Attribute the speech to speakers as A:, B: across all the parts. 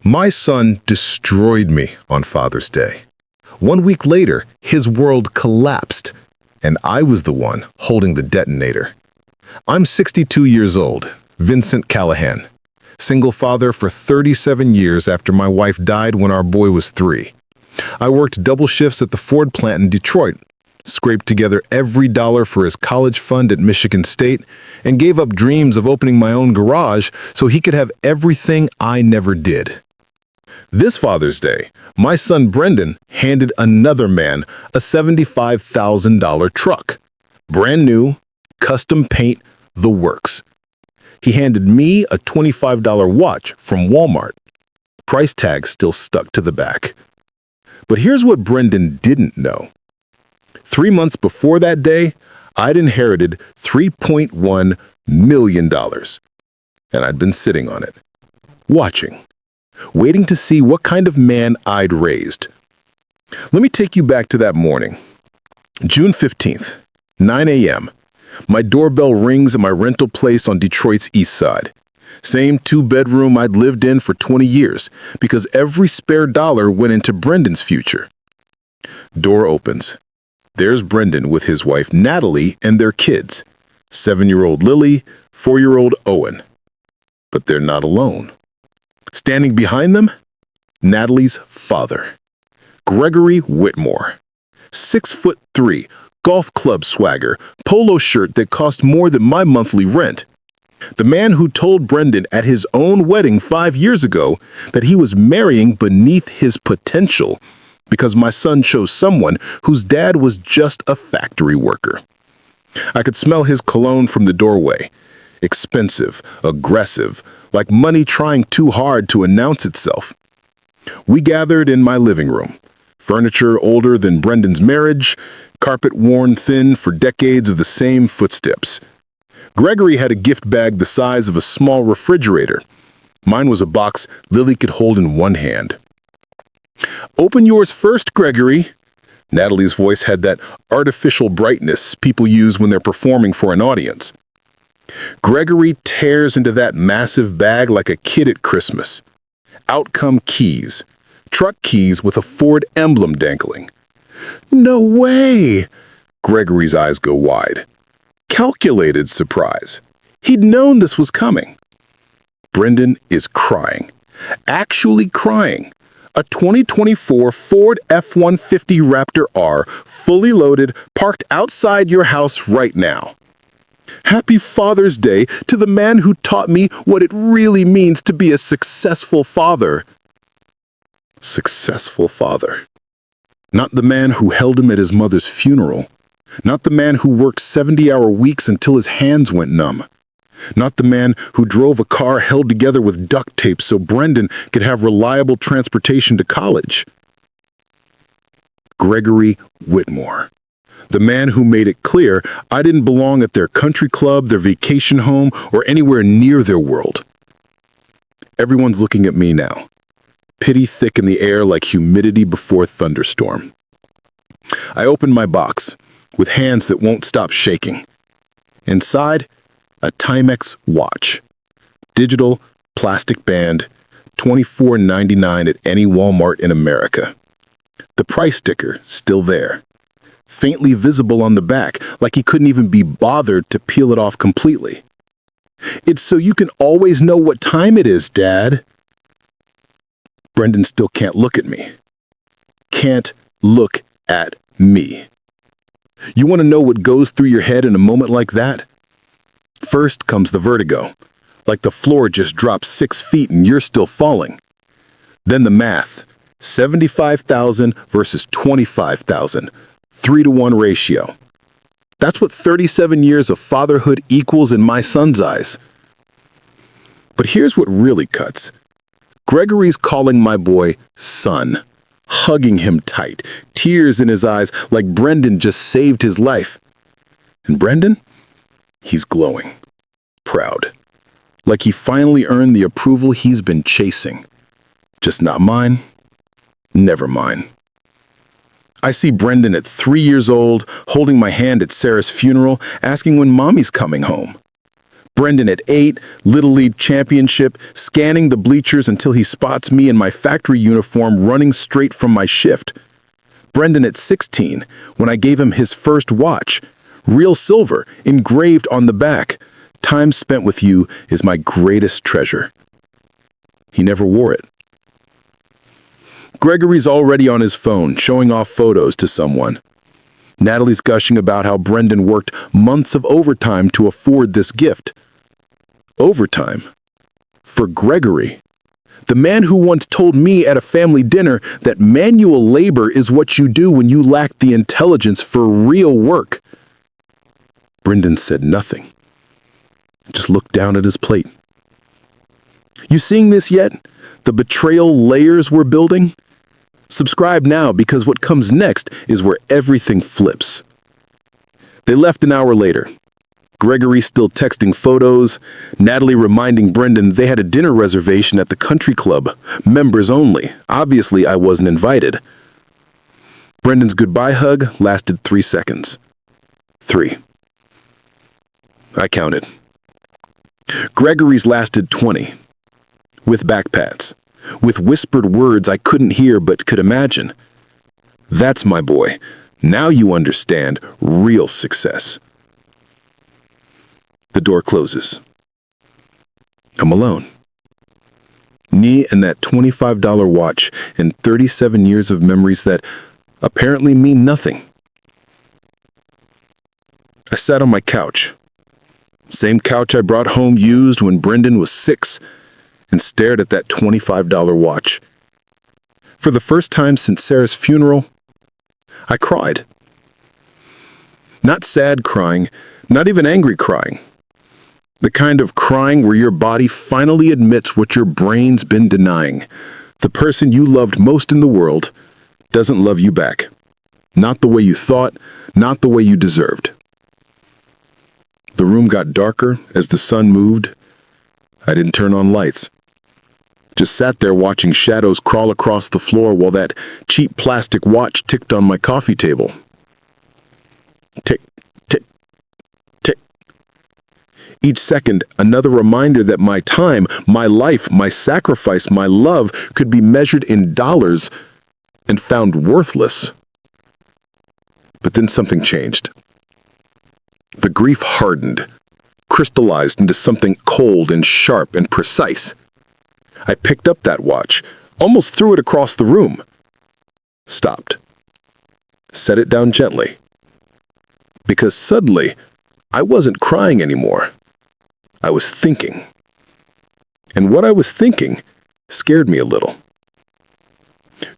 A: My son destroyed me on Father's Day. 1 week later, his world collapsed, and I was the one holding the detonator. I'm 62 years old, Vincent Callahan, single father for 37 years after my wife died when our boy was 3. I worked double shifts at the Ford plant in Detroit, scraped together every dollar for his college fund at Michigan State, and gave up dreams of opening my own garage so he could have everything I never did. This Father's Day, my son Brendan handed another man a $75,000 truck. Brand new, custom paint, the works. He handed me a $25 watch from Walmart. Price tag still stuck to the back. But here's what Brendan didn't know. 3 months before that day, I'd inherited $3.1 million. And I'd been sitting on it, watching, waiting to see what kind of man I'd raised. Let me take you back to that morning. June 15th, 9 a.m. My doorbell rings at my rental place on Detroit's east side. Same 2-bedroom I'd lived in for 20 years, because every spare dollar went into Brendan's future. Door opens. There's Brendan with his wife Natalie and their kids, 7-year-old Lily, 4-year-old Owen. But they're not alone. Standing behind them, Natalie's father, Gregory Whitmore. 6'3", golf club swagger, polo shirt that cost more than my monthly rent. The man who told Brendan at his own wedding 5 years ago that he was marrying beneath his potential because my son chose someone whose dad was just a factory worker. I could smell his cologne from the doorway. Expensive, aggressive, like money trying too hard to announce itself. We gathered in my living room. Furniture older than Brendan's marriage, carpet worn thin for decades of the same footsteps. Gregory had a gift bag the size of a small refrigerator. Mine was a box Lily could hold in one hand. "Open yours first, Gregory." Natalie's voice had that artificial brightness people use when they're performing for an audience. Gregory tears into that massive bag like a kid at Christmas. Out come keys. Truck keys with a Ford emblem dangling. "No way!" Gregory's eyes go wide. Calculated surprise. He'd known this was coming. Brendan is crying. Actually crying. A 2024 Ford F-150 Raptor R, fully loaded, parked outside your house right now. Happy Father's Day to the man who taught me what it really means to be a successful father. Successful father. Not the man who held him at his mother's funeral. Not the man who worked 70-hour weeks until his hands went numb. Not the man who drove a car held together with duct tape so Brendan could have reliable transportation to college. Gregory Whitmore. The man who made it clear I didn't belong at their country club, their vacation home, or anywhere near their world. Everyone's looking at me now. Pity thick in the air like humidity before thunderstorm. I open my box, with hands that won't stop shaking. Inside, a Timex watch. Digital, plastic band, $24.99 at any Walmart in America. The price sticker still there. Faintly visible on the back, like he couldn't even be bothered to peel it off completely. "It's so you can always know what time it is, Dad." Brendan still can't look at me. Can't look at me. You want to know what goes through your head in a moment like that? First comes the vertigo, like the floor just dropped 6 feet and you're still falling. Then the math, 75,000 versus 25,000, 3-to-1 ratio. That's what 37 years of fatherhood equals in my son's eyes. But here's what really cuts. Gregory's calling my boy son, hugging him tight, tears in his eyes like Brendan just saved his life. And Brendan? He's glowing, proud, like he finally earned the approval he's been chasing. Just not mine, never mine. I see Brendan at 3 years old, holding my hand at Sarah's funeral, asking when mommy's coming home.
B: Brendan at 8, Little League Championship, scanning the bleachers until he spots me in my factory uniform running straight from my shift. Brendan at 16, when I gave him his first watch, real silver, engraved on the back. Time spent with you is my greatest treasure. He never wore it. Gregory's already on his phone, showing off photos to someone. Natalie's gushing about how Brendan worked months of overtime to afford this gift. Overtime? For Gregory. The man who once told me at a family dinner that manual labor is what you do when you lack the intelligence for real work. Brendan said nothing. Just looked down at his plate. You seeing this yet? The betrayal layers we're building? Subscribe now, because what comes next is where everything flips. They left an hour later. Gregory still texting photos, Natalie reminding Brendan they had a dinner reservation at the country club, members only. Obviously, I wasn't invited. Brendan's goodbye hug lasted 3 seconds. 3. I counted. Gregory's lasted 20. With backpats. With whispered words I couldn't hear but could imagine. That's my boy. Now you understand real success. The door closes. I'm alone. Me and that $25 watch and 37 years of memories that apparently mean nothing. I sat on my couch. Same couch I brought home used when Brendan was 6, and stared at that $25 watch. For the first time since Sarah's funeral, I cried. Not sad crying, not even angry crying. The kind of crying where your body finally admits what your brain's been denying. The person you loved most in the world doesn't love you back. Not the way you thought, not the way you deserved. The room got darker as the sun moved. I didn't turn on lights. Just sat there watching shadows crawl across the floor while that cheap plastic watch ticked on my coffee table. Tick, tick, tick. Each second, another reminder that my time, my life, my sacrifice, my love could be measured in dollars and found worthless. But then something changed. The grief hardened, crystallized into something cold and sharp and precise. I picked up that watch, almost threw it across the room. Stopped. Set it down gently. Because suddenly, I wasn't crying anymore. I was thinking. And what I was thinking scared me a little.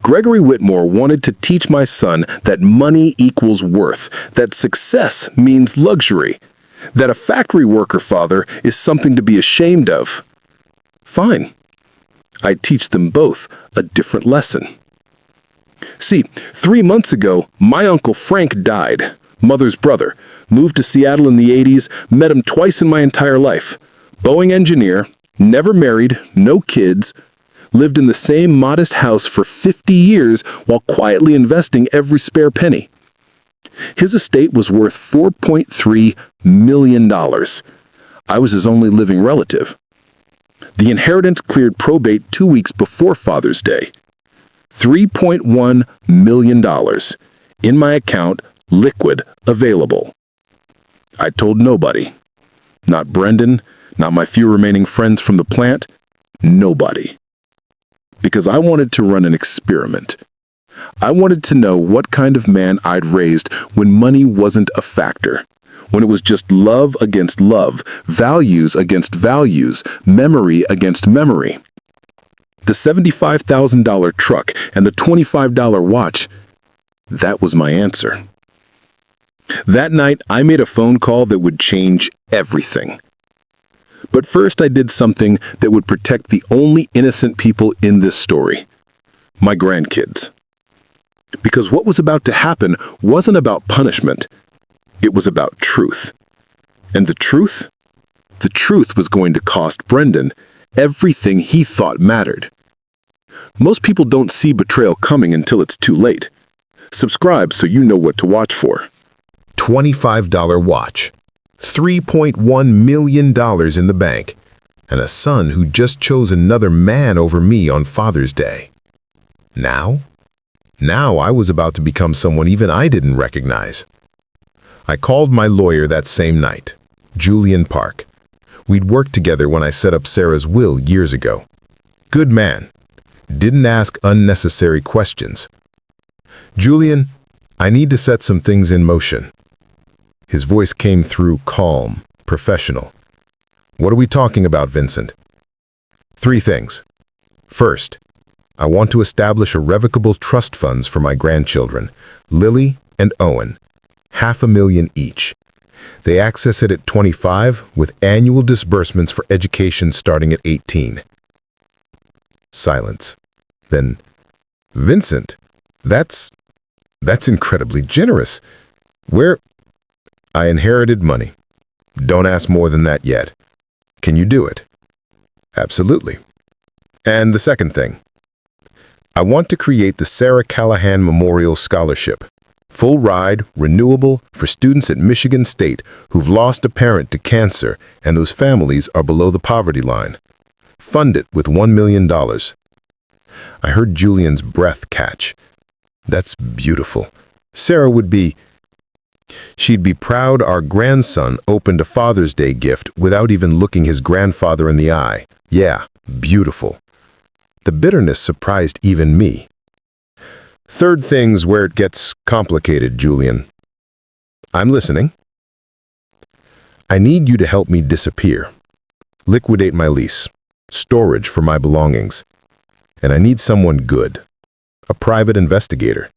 B: Gregory Whitmore wanted to teach my son that money equals worth, that success means luxury, that a factory worker father is something to be ashamed of. Fine. I'd teach them both a different lesson. See, 3 months ago, my Uncle Frank died, mother's brother, moved to Seattle in the 80s, met him twice in my entire life. Boeing engineer, never married, no kids, lived in the same modest house for 50 years while quietly investing every spare penny. His estate was worth $4.3 million. I was his only living relative. The inheritance cleared probate 2 weeks before Father's Day. $3.1 million. In my account, liquid, available. I told nobody. Not Brendan, not my few remaining friends from the plant, nobody. Because I wanted to run an experiment. I wanted to know what kind of man I'd raised when money wasn't a factor. When it was just love against love, values against values, memory against memory. The $75,000 truck and the $25 watch, that was my answer. That night, I made a phone call that would change everything. But first, I did something that would protect the only innocent people in this story, my grandkids. Because what was about to happen wasn't about punishment. It was about truth. And the truth? The truth was going to cost Brendan everything he thought mattered. Most people don't see betrayal coming until it's too late. Subscribe so you know what to watch for.
A: $25 watch. $3.1 million in the bank, and a son who just chose another man over me on Father's Day. Now I was about to become someone even I didn't recognize. I called my lawyer that same night, Julian Park. We'd worked together when I set up Sarah's will years ago. Good man. Didn't ask unnecessary questions. Julian, I need to set some things in motion. His voice came through calm, professional. What are we talking about, Vincent? 3 things. First, I want to establish irrevocable trust funds for my grandchildren, Lily and Owen, $500,000 each. They access it at 25 with annual disbursements for education starting at 18. Silence. Then, Vincent, that's incredibly generous. Where? I inherited money. Don't ask more than that yet. Can you do it? Absolutely. And the second thing. I want to create the Sarah Callahan Memorial Scholarship. Full ride, renewable, for students at Michigan State who've lost a parent to cancer and whose families are below the poverty line. Fund it with $1 million. I heard Julian's breath catch. That's beautiful. Sarah she'd be proud our grandson opened a Father's Day gift without even looking his grandfather in the eye. Yeah, beautiful. The bitterness surprised even me. Third thing's where it gets complicated, Julian. I'm listening. I need you to help me disappear. Liquidate my lease. Storage for my belongings. And I need someone good. A private investigator.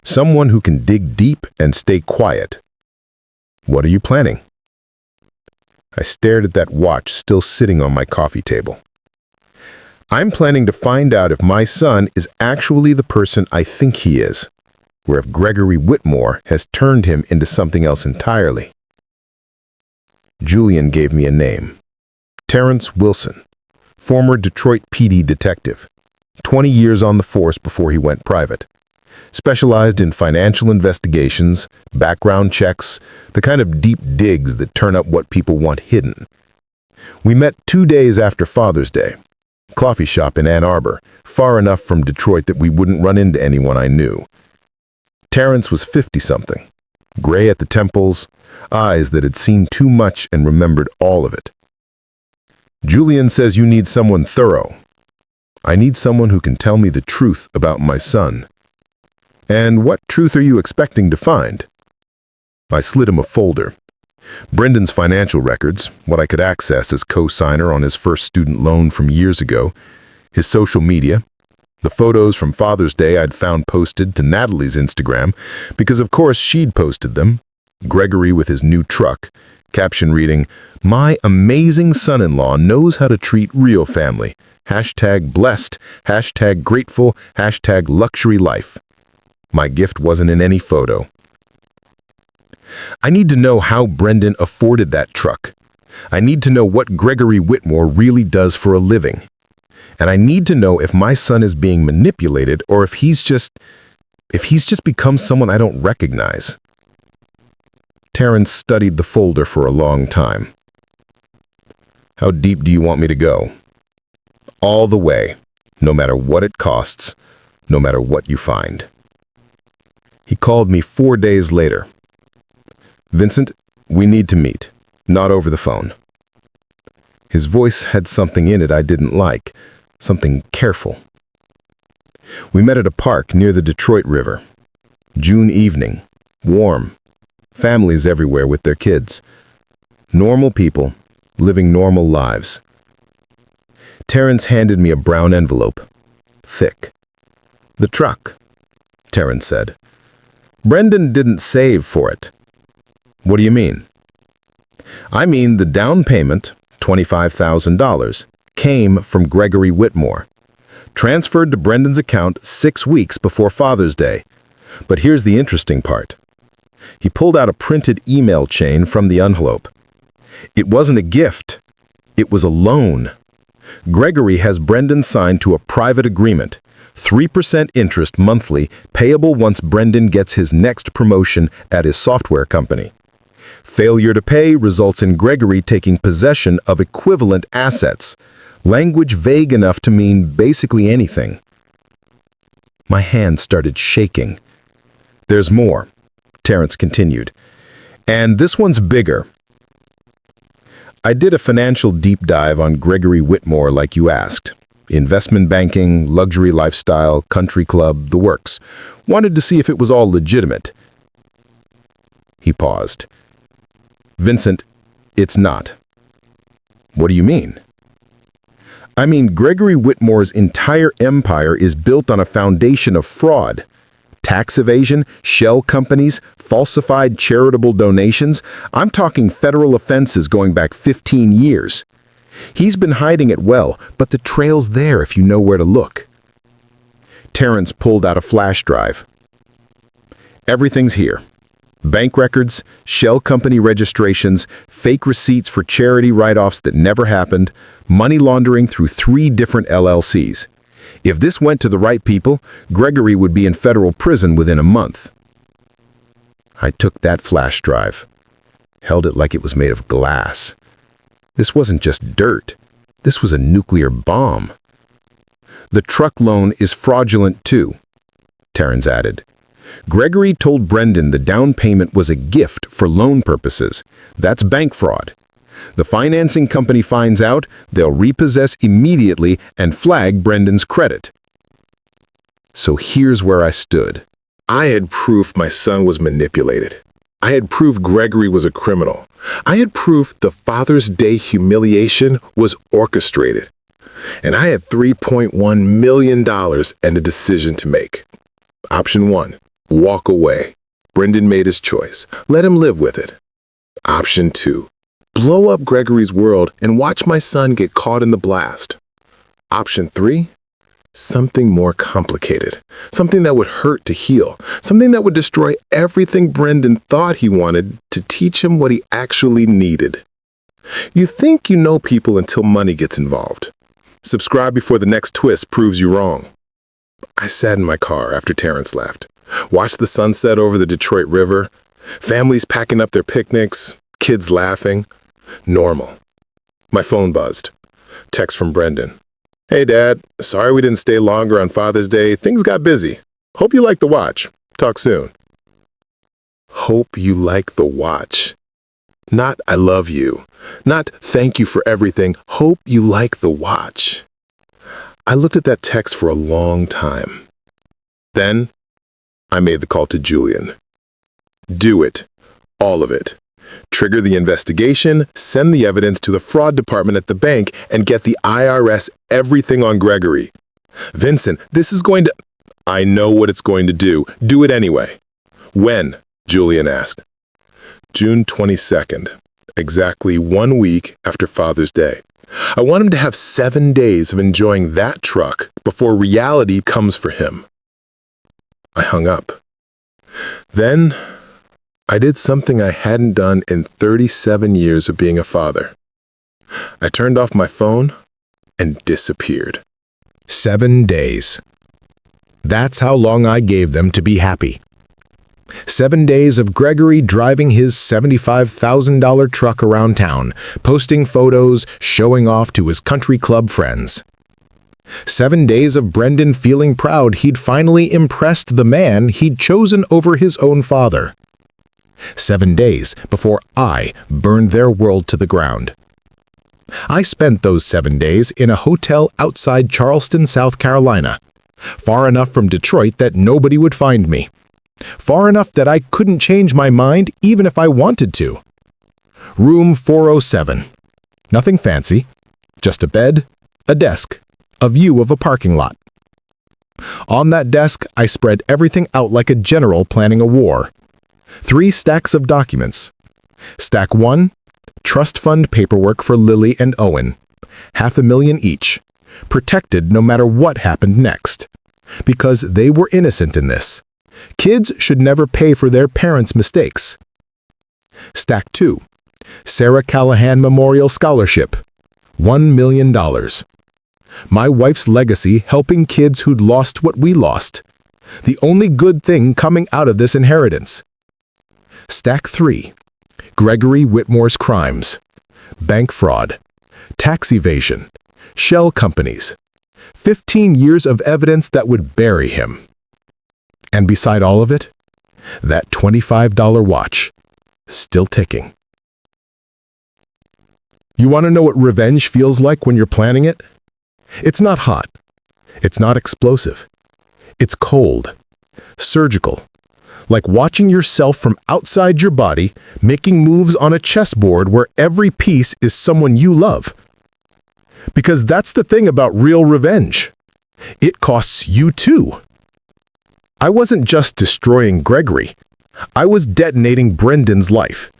A: Someone who can dig deep and stay quiet. What are you planning? I stared at that watch still sitting on my coffee table. I'm planning to find out if my son is actually the person I think he is, or if Gregory Whitmore has turned him into something else entirely. Julian gave me a name. Terrence Wilson, former Detroit PD detective, 20 years on the force before he went private. Specialized in financial investigations, background checks, the kind of deep digs that turn up what people want hidden. We met 2 days after Father's Day. Coffee shop in Ann Arbor, far enough from Detroit that we wouldn't run into anyone I knew. Terrence was 50-something, gray at the temples, eyes that had seen too much and remembered all of it. Julian says you need someone thorough. I need someone who can tell me the truth about my son. And what truth are you expecting to find? I slid him a folder. Brendan's financial records, what I could access as co-signer on his first student loan from years ago, his social media, the photos from Father's Day I'd found posted to Natalie's Instagram, because of course she'd posted them, Gregory with his new truck, caption reading, "My amazing son-in-law knows how to treat real family. #blessed, #grateful, #luxury life." My gift wasn't in any photo. I need to know how Brendan afforded that truck. I need to know what Gregory Whitmore really does for a living. And I need to know if my son is being manipulated or if he's just become someone I don't recognize. Terrence studied the folder for a long time. How deep do you want me to go? All the way, no matter what it costs, no matter what you find. He called me 4 days later. Vincent, we need to meet, not over the phone. His voice had something in it I didn't like, something careful. We met at a park near the Detroit River. June evening, warm, families everywhere with their kids. Normal people, living normal lives. Terrence handed me a brown envelope, thick. "The truck," Terrence said. "Brendan didn't save for it." "What do you mean?" "I mean the down payment, $25,000, came from Gregory Whitmore. Transferred to Brendan's account 6 weeks before Father's Day. But here's the interesting part. He pulled out a printed email chain from the envelope. It wasn't a gift. It was a loan. Gregory has Brendan signed to a private agreement, 3% interest monthly, payable once Brendan gets his next promotion at his software company. Failure to pay results in Gregory taking possession of equivalent assets, language vague enough to mean basically anything. My hand started shaking. "There's more," Terrence continued. "And this one's bigger." I did a financial deep dive on Gregory Whitmore like you asked. Investment banking, luxury lifestyle, country club, the works. Wanted to see if it was all legitimate. He paused. "Vincent, it's not." "What do you mean?" "I mean, Gregory Whitmore's entire empire is built on a foundation of fraud. Tax evasion, shell companies, falsified charitable donations. I'm talking federal offenses going back 15 years. He's been hiding it well, but the trail's there if you know where to look." Terrence pulled out a flash drive. "Everything's here. Bank records, shell company registrations, fake receipts for charity write-offs that never happened, money laundering through 3 different LLCs. If this went to the right people, Gregory would be in federal prison within a month." I took that flash drive, held it like it was made of glass. This wasn't just dirt. This was a nuclear bomb. "The truck loan is fraudulent too," Terrence added. "Gregory told Brendan the down payment was a gift for loan purposes. That's bank fraud. The financing company finds out, they'll repossess immediately and flag Brendan's credit." So here's where I stood. I had proof my son was manipulated. I had proof Gregory was a criminal. I had proof the Father's Day humiliation was orchestrated. And I had $3.1 million and a decision to make. Option 1, walk away. Brendan made his choice. Let him live with it. Option 2, blow up Gregory's world and watch my son get caught in the blast. Option 3, something more complicated. Something that would hurt to heal. Something that would destroy everything Brendan thought he wanted to teach him what he actually needed. You think you know people until money gets involved. Subscribe before the next twist proves you wrong. I sat in my car after Terrence left. Watched the sunset over the Detroit River. Families packing up their picnics. Kids laughing. Normal. My phone buzzed. Text from Brendan. "Hey, Dad. Sorry we didn't stay longer on Father's Day. Things got busy. Hope you like the watch. Talk soon." Hope you like the watch. Not I love you. Not thank you for everything. Hope you like the watch. I looked at that text for a long time. Then, I made the call to Julian. Do it. All of it. Trigger the investigation, send the evidence to the fraud department at the bank, and get the IRS everything on Gregory. "Vincent, this is going to—" "I know what it's going to do. Do it anyway." "When?" Julian asked. "June 22nd, exactly 1 week after Father's Day. I want him to have 7 days of enjoying that truck before reality comes for him." I hung up. Then, I did something I hadn't done in 37 years of being a father. I turned off my phone and disappeared. 7 days. That's how long I gave them to be happy. 7 days of Gregory driving his $75,000 truck around town, posting photos, showing off to his country club friends. 7 days of Brendan feeling proud he'd finally impressed the man he'd chosen over his own father. 7 days before I burned their world to the ground. I spent those 7 days in a hotel outside Charleston, South Carolina, far enough from Detroit that nobody would find me. Far enough that I couldn't change my mind even if I wanted to. Room 407. Nothing fancy. Just a bed, a desk, a view of a parking lot. On that desk, I spread everything out like a general planning a war. 3 stacks of documents. Stack 1, trust fund paperwork for Lily and Owen. $500,000 each. Protected no matter what happened next. Because they were innocent in this. Kids should never pay for their parents' mistakes. Stack 2, Sarah Callahan Memorial Scholarship. $1 million. My wife's legacy helping kids who'd lost what we lost. The only good thing coming out of this inheritance. Stack 3, Gregory Whitmore's crimes: bank fraud, tax evasion, shell companies, 15 years of evidence that would bury him. And beside all of it, that $25 watch, still ticking. You want to know what revenge feels like when you're planning it? It's not hot. It's not explosive. It's cold, surgical, like watching yourself from outside your body, making moves on a chessboard where every piece is someone you love. Because that's the thing about real revenge. It costs you too. I wasn't just destroying Gregory. I was detonating Brendan's life.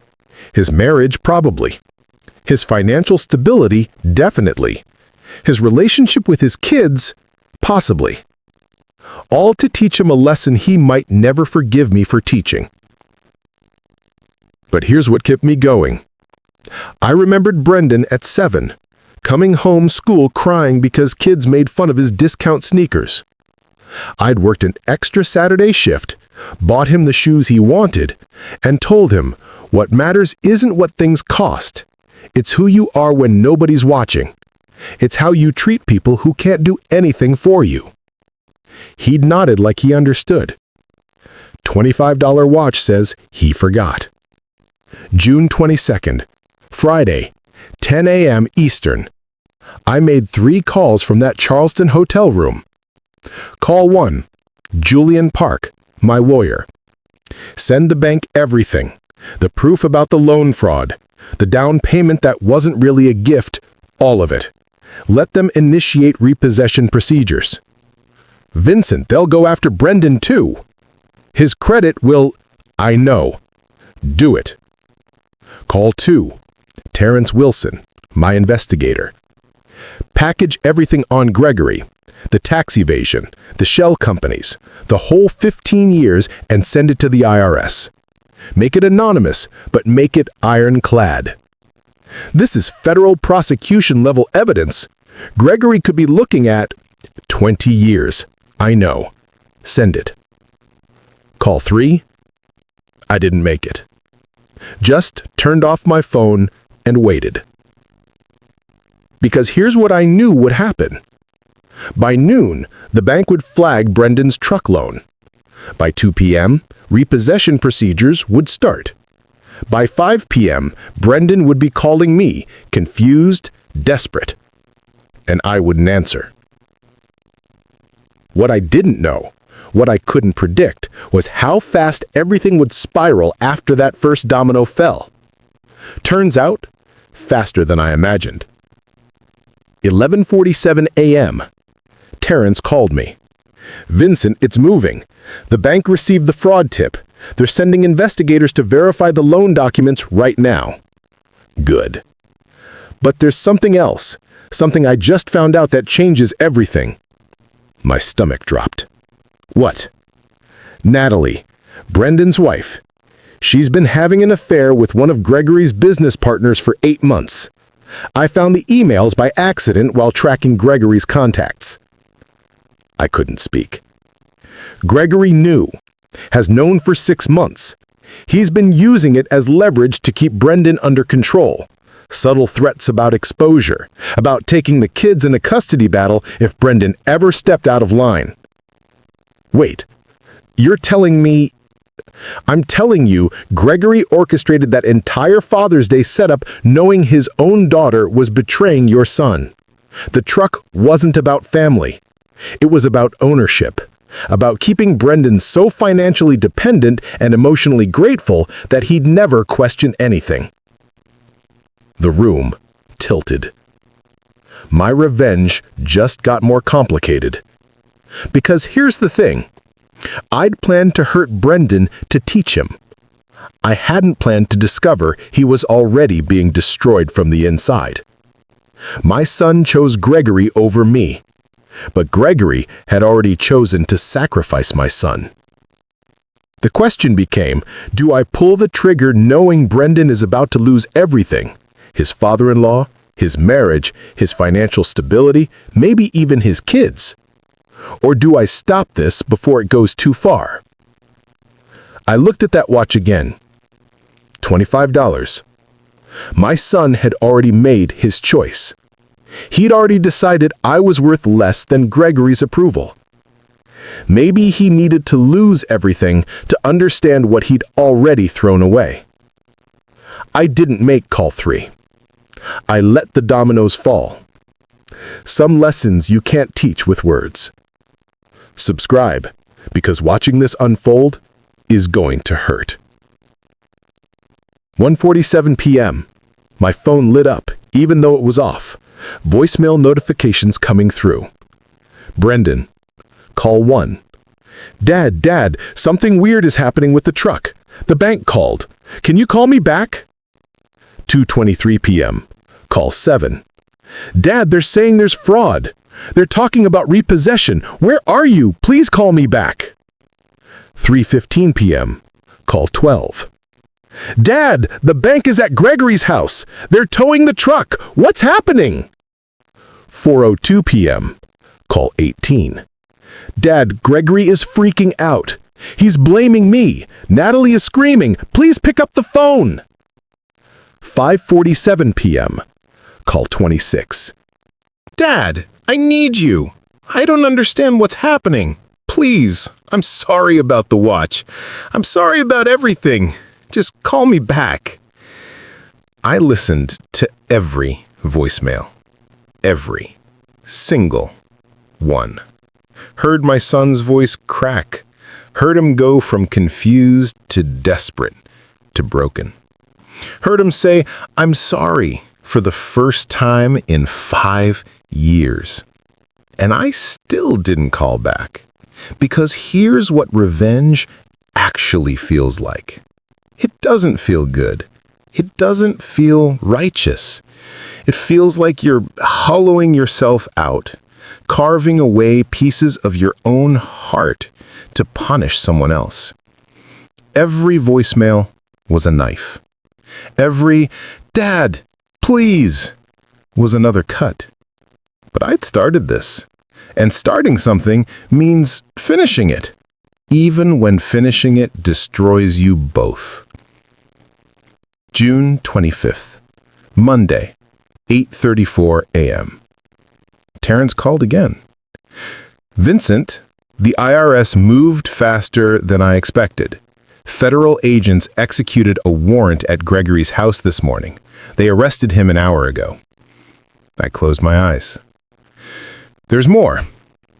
A: His marriage, probably. His financial stability, definitely. His relationship with his kids, possibly. All to teach him a lesson he might never forgive me for teaching. But here's what kept me going. I remembered Brendan at 7, coming home school crying because kids made fun of his discount sneakers. I'd worked an extra Saturday shift, bought him the shoes he wanted, and told him what matters isn't what things cost. It's who you are when nobody's watching. It's how you treat people who can't do anything for you. He'd nodded like he understood. $25 watch says he forgot. June 22nd, Friday, 10 a.m. Eastern. I made 3 calls from that Charleston hotel room. Call 1, Julian Park, my lawyer. Send the bank everything. The proof about the loan fraud. The down payment that wasn't really a gift. All of it. Let them initiate repossession procedures. Vincent, they'll go after Brendan too. His credit will, I know. Do it. Call 2, Terrence Wilson, my investigator. Package everything on Gregory, the tax evasion, the shell companies, the whole 15 years, and send it to the IRS. Make it anonymous, but make it ironclad. This is federal prosecution level evidence. Gregory could be looking at 20 years. I know. Send it. Call 3. I didn't make it. Just turned off my phone and waited. Because here's what I knew would happen. By noon, the bank would flag Brendan's truck loan. By 2 p.m., repossession procedures would start. By 5 p.m., Brendan would be calling me, confused, desperate. And I wouldn't answer. What I didn't know, what I couldn't predict, was how fast everything would spiral after that first domino fell. Turns out, faster than I imagined. 11:47 a.m. Terrence called me. Vincent, it's moving. The bank received the fraud tip. They're sending investigators to verify the loan documents right now. Good. But there's something else, something I just found out that changes everything. My stomach dropped. What? Natalie, Brendan's wife. She's been having an affair with one of Gregory's business partners for 8 months. I found the emails by accident while tracking Gregory's contacts. I couldn't speak. Gregory knew, has known for 6 months. He's been using it as leverage to keep Brendan under control. Subtle threats about exposure, about taking the kids in a custody battle if Brendan ever stepped out of line. Wait, you're telling me... I'm telling you, Gregory orchestrated that entire Father's Day setup knowing his own daughter was betraying your son. The truck wasn't about family. It was about ownership, about keeping Brendan so financially dependent and emotionally grateful that he'd never question anything. The room tilted. My revenge just got more complicated. Because here's the thing. I'd planned to hurt Brendan to teach him. I hadn't planned to discover he was already being destroyed from the inside. My son chose Gregory over me, but Gregory had already chosen to sacrifice my son. The question became, do I pull the trigger knowing Brendan is about to lose everything? His father-in-law, his marriage, his financial stability, maybe even his kids? Or do I stop this before it goes too far? I looked at that watch again.
B: $25. My son had already made his choice. He'd already decided I was worth less than Gregory's approval. Maybe he needed to lose everything to understand what he'd already thrown away. I didn't make call 3. I let the dominoes fall. Some lessons you can't teach with words. Subscribe, because watching this unfold is going to hurt. 1:47 p.m. My phone lit up, even though it was off. Voicemail notifications coming through. Brendan. Call 1. Dad, something weird is happening with the truck. The bank called. Can you call me back? 2:23 p.m. Call 7. Dad, they're saying there's fraud. They're talking about repossession. Where are you? Please call me back. 3:15 p.m. Call 12. Dad, the bank is at Gregory's house. They're towing the truck. What's happening? 4:02 p.m. Call 18. Dad, Gregory is freaking out. He's blaming me. Natalie is screaming. Please pick up the phone. 5:47 p.m. Call 26.
A: Dad, I need you. I don't understand what's happening. Please, I'm sorry about the watch. I'm sorry about everything. Just call me back. I listened to every voicemail. Every single one. Heard my son's voice crack. Heard him go from confused to desperate to broken. Heard him say, I'm sorry, for the first time in 5 years. And I still didn't call back. Because here's what revenge actually feels like. It doesn't feel good. It doesn't feel righteous. It feels like you're hollowing yourself out, carving away pieces of your own heart to punish someone else. Every voicemail was a knife. Every, Dad, please, was another cut. But I'd started this. And starting something means finishing it, even when finishing it destroys you both. June 25th, Monday, 8:34 a.m. Terrence called again. Vincent, the IRS moved faster than I expected. Federal agents executed a warrant at Gregory's house this morning. They arrested him an hour ago. I closed my eyes. There's more.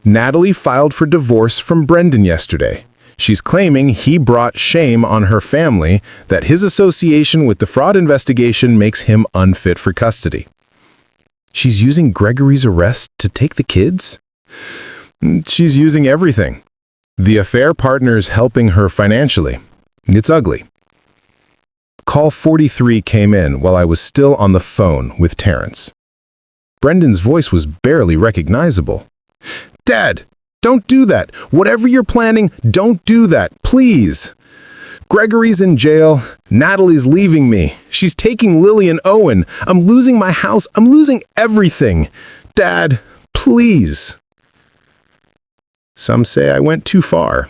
A: Natalie filed for divorce from Brendan yesterday. She's claiming he brought shame on her family, that his association with the fraud investigation makes him unfit for custody. She's using Gregory's arrest to take the kids? She's using everything. The affair partner's helping her financially. It's ugly. Call 43 came in while I was still on the phone with Terrence. Brendan's voice was barely recognizable. Dad, don't do that. Whatever you're planning, don't do that, please. Gregory's in jail. Natalie's leaving me. She's taking Lily and Owen. I'm losing my house. I'm losing everything. Dad, please. Some say I went too far.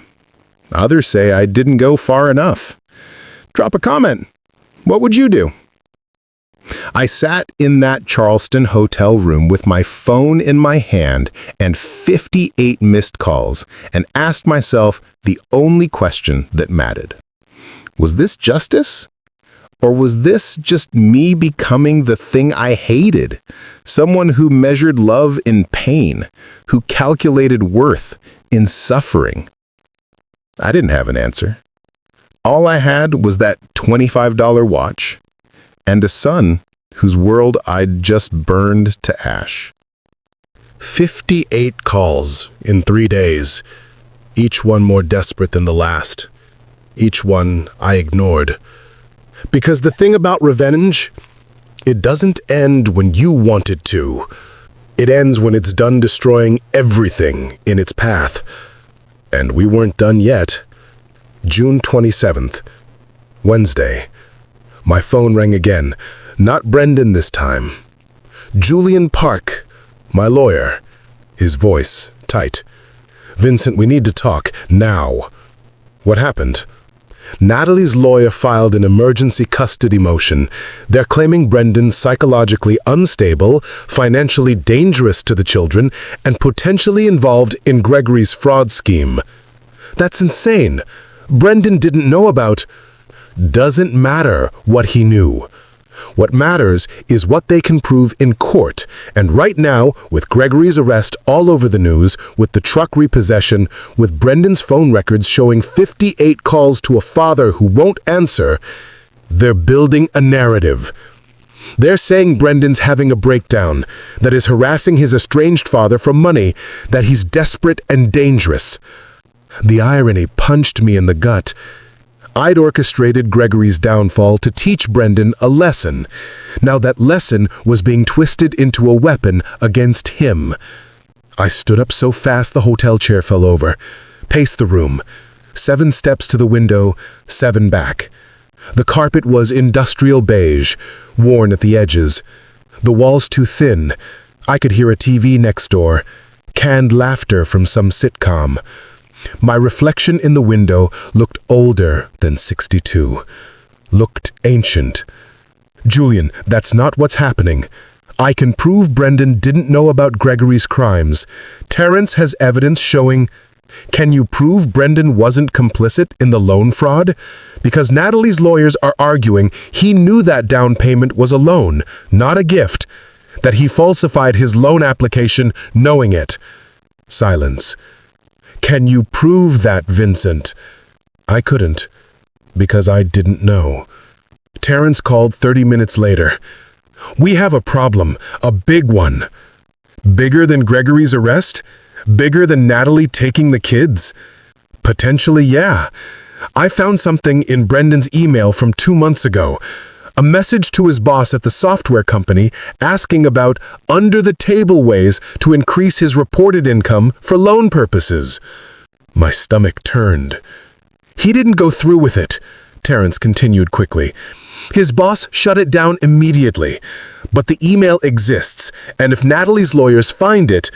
A: Others say I didn't go far enough. Drop a comment. What would you do? I sat in that Charleston hotel room with my phone in my hand and 58 missed calls and asked myself the only question that mattered. Was this justice? Or was this just me becoming the thing I hated? Someone who measured love in pain, who calculated worth in suffering? I didn't have an answer. All I had was that $25 watch and a son whose world I'd just burned to ash. 58 calls in 3 days, each one more desperate than the last. Each one I ignored. Because the thing about revenge, it doesn't end when you want it to. It ends when it's done destroying everything in its path. And we weren't done yet. June 27th, Wednesday. My phone rang again. Not Brendan this time. Julian Park, my lawyer. His voice tight. Vincent, we need to talk now. What happened?
C: Natalie's lawyer filed an emergency custody motion. They're claiming Brendan's psychologically unstable, financially dangerous to the children, and potentially involved in Gregory's fraud scheme. That's insane. Brendan didn't know about... Doesn't matter what he knew. What matters is what they can prove in court, and right now, with Gregory's arrest all over the news, with the truck repossession, with Brendan's phone records showing 58 calls to a father who won't answer, they're building a narrative. They're saying Brendan's having a breakdown, that is harassing his estranged father for money, that he's desperate and dangerous. The irony punched me in the gut. I'd orchestrated Gregory's downfall to teach Brendan a lesson. Now that lesson was being twisted into a weapon against him. I stood up so fast the hotel chair fell over. Paced the room. 7 steps to the window, 7 back. The carpet was industrial beige, worn at the edges. The walls too thin. I could hear a TV next door. Canned laughter from some sitcom. My reflection in the window looked older than 62. Looked ancient. Julian, that's not what's happening. I can prove Brendan didn't know about Gregory's crimes. Terrence has evidence showing... Can you prove Brendan wasn't complicit in the loan fraud? Because Natalie's lawyers are arguing he knew that down payment was a loan, not a gift. That he falsified his loan application knowing it. Silence. Can you prove that, Vincent? I couldn't, because I didn't know. Terrence called 30 minutes later. We have a problem, a big one. Bigger than Gregory's arrest? Bigger than Natalie taking the kids? Potentially, yeah. I found something in Brendan's email from 2 months ago. A message to his boss at the software company asking about under-the-table ways to increase his reported income for loan purposes. My stomach turned. He didn't go through with it, Terrence continued quickly. His boss shut it down immediately. But the email exists, and if Natalie's lawyers find it,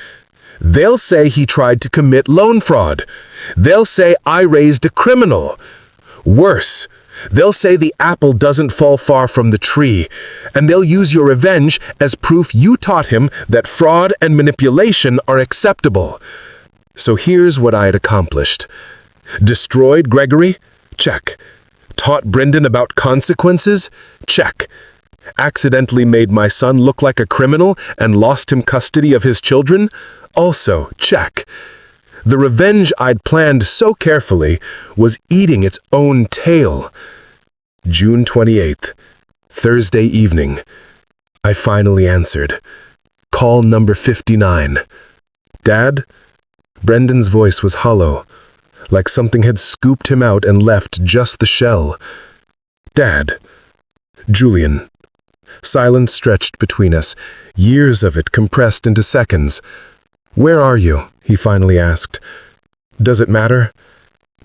C: they'll say he tried to commit loan fraud. They'll say I raised a criminal. Worse, they'll say the apple doesn't fall far from the tree, and they'll use your revenge as proof you taught him that fraud and manipulation are acceptable. So here's what I had accomplished. Destroyed Gregory? Check. Taught Brendan about consequences? Check. Accidentally made my son look like a criminal and lost him custody of his children? Also, check. The revenge I'd planned so carefully was eating its own tail. June 28th, Thursday evening. I finally answered. Call number 59. Dad? Brendan's voice was hollow, like something had scooped him out and left just the shell. Dad. Julian. Silence stretched between us, years of it compressed into seconds. Where are you? He finally asked. Does it matter?